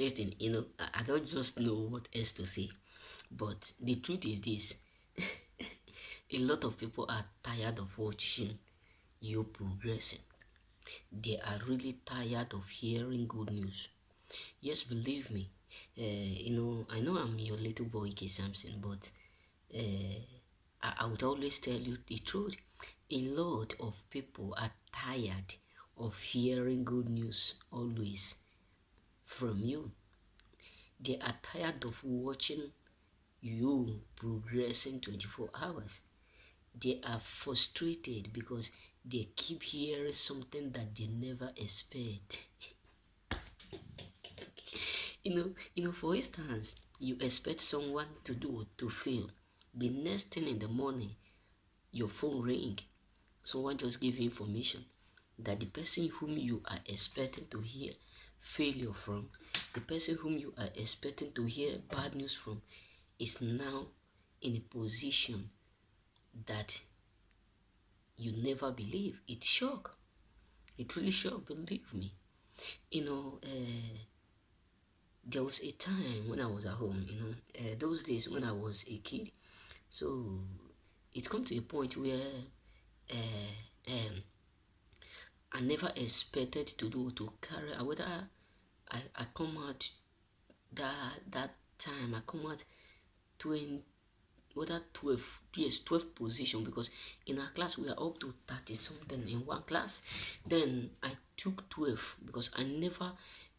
Listen, I don't just know what else to say, but the truth is this: a lot of people are tired of watching you progressing. They are really tired of hearing good news. Yes, believe me. I know I'm your little boy, K. Samson, but I would always tell you the truth. A lot of people are tired of hearing good news always from you. They are tired of watching you progressing 24 hours. They are frustrated because they keep hearing something that they never expect. For instance, you expect someone to do to fail. The next thing in the morning, your phone ring. Someone just give you information that the person whom you are expecting to hear failure from, the person whom you are expecting to hear bad news from, is now in a position that you never believe. It shock. It really shock. Believe me. There was a time when I was at home. Those days when I was a kid. So it come to a point where um, I never expected to carry. Whether I come out that time, I come out 20, whether 12, yes, 12 position, because in our class we are up to 30 something in one class. Then I took 12 because I never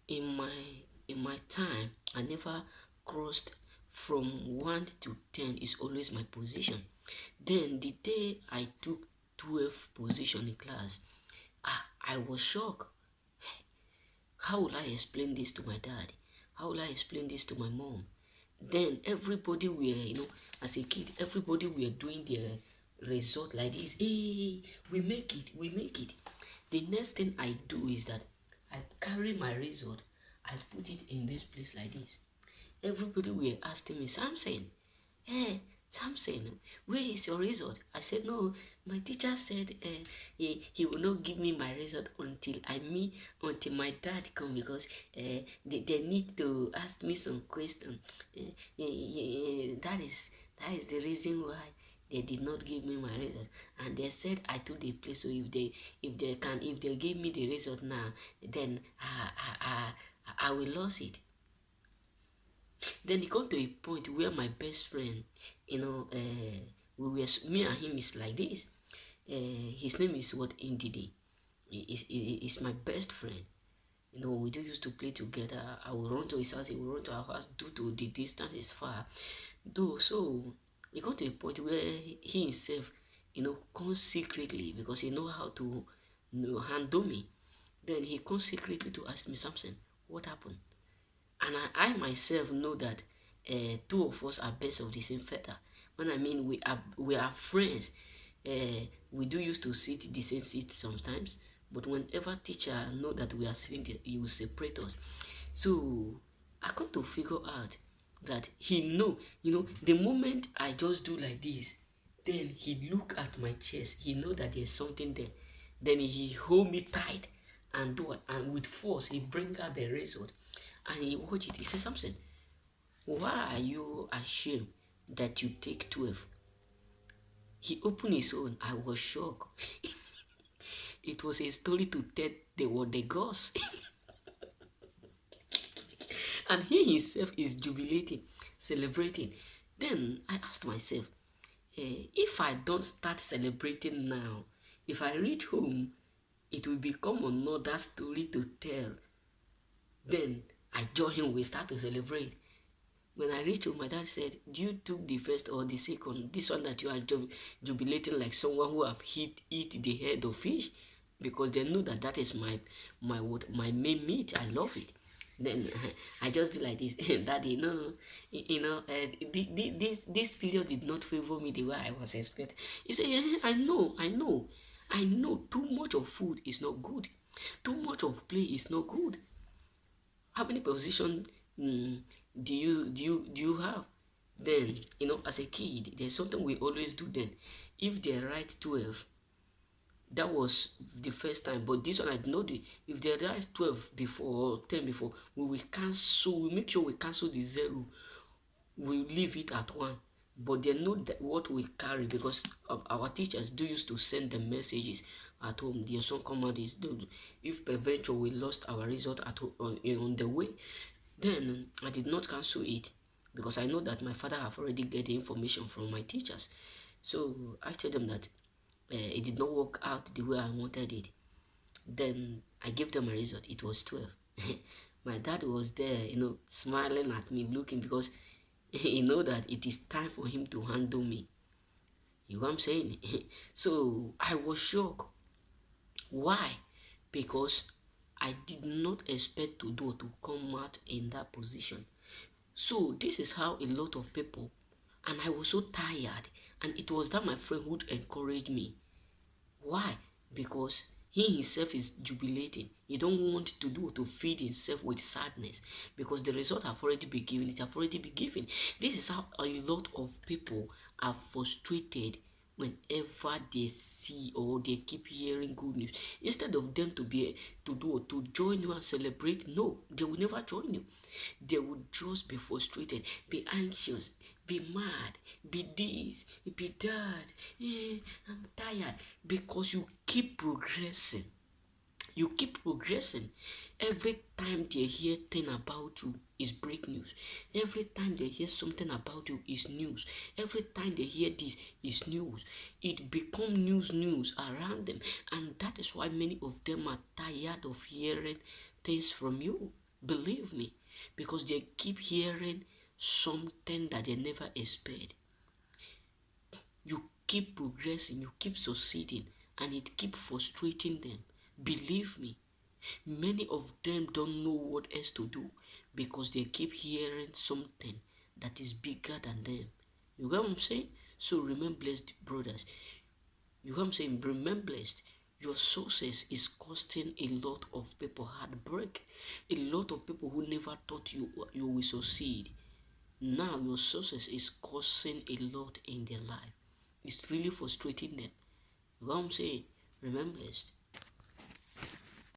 in my time I never crossed from 1 to 10 is always my position. Then the day I took 12 position in class, I was shocked. How will I explain this to my dad? How will I explain this to my mom? Then everybody were, as a kid, everybody were doing their result like this. Hey, we make it. The next thing I do is that I carry my result, I put it in this place like this. Everybody were asking me, Samson, hey, Samson, where is your result? I said, no, my teacher said he will not give me my result until my dad come, because they need to ask me some question. That is the reason why they did not give me my result, and they said I took the place. So if they give me the result now, then I will lose it. Then it got to a point where my best friend, me and him is like this. His name is what, Indidi. He is my best friend. We do used to play together. I will run to his house, he will run to our house due to the distance is far. Though, so it got to a point where he himself, comes secretly, because he know how to handle me. Then he comes secretly to ask me, Samson, what happened? And I myself know that two of us are birds of the same feather. When I mean we are friends, we do used to sit the same seat sometimes, but whenever teacher know that we are sitting there, he will separate us. So I come to figure out that he know, the moment I just do like this, then he look at my chest, he know that there's something there. Then he hold me tight and do it, and with force he bring out the result, and he watch it. He said, Samson, why are you ashamed that you take 12? He opened his own. I was shocked. It was a story to tell the gods. And he himself is jubilating, celebrating. Then I asked myself, if I don't start celebrating now, if I reach home, it will become another story to tell. Then I join him, we start to celebrate. When I reached home, my dad said, do you took the first or the second? This one that you are jubilating like someone who have eat the head of fish, because they know that is my main meat. I love it. Then I just did like this. Daddy, no, this period did not favor me the way I was expecting. He said, I know. Too much of food is not good. Too much of play is not good. How many positions do you have? Then, as a kid, there's something we always do then. If they write 12, That was the first time. But this one I know the if they arrive 12 before or 10 before, we will cancel, we make sure we cancel the zero. We leave it at one. But they know that what we carry because our teachers do used to send them messages at home. Their son come out is if peradventure we lost our result at home on the way, then I did not cancel it because I know that my father have already get the information from my teachers. So I tell them that it did not work out the way I wanted it. Then I gave them a result. It was 12. My dad was there, smiling at me, looking because he know that it is time for him to handle me. You know what I'm saying? So I was shocked. Why? Because I did not expect to come out in that position. So this is how a lot of people, and I was so tired, and it was that my friend would encourage me. Why? Because he himself is jubilating. He don't want to feed himself with sadness because the result have already been given. It have already been given. This is how a lot of people are frustrated whenever they see or they keep hearing good news. Instead of them to join you and celebrate, no, they will never join you. They will just be frustrated, be anxious, be mad, be this, be that. I'm tired because you keep progressing. You keep progressing. Every time they hear thing about you is break news. Every time they hear something about you is news. Every time they hear this is news. It become news around them, and that is why many of them are tired of hearing things from you. Believe me, because they keep hearing something that they never expect. You keep progressing, you keep succeeding, and it keep frustrating them. Believe me, many of them don't know what else to do because they keep hearing something that is bigger than them. You get what I'm saying? So remain blessed, brothers. You get what I'm saying? Remain blessed. Your success is costing a lot of people heartbreak. A lot of people who never thought you will succeed. Now your success is causing a lot in their life. It's really frustrating them. You know what I'm saying? Remain blessed.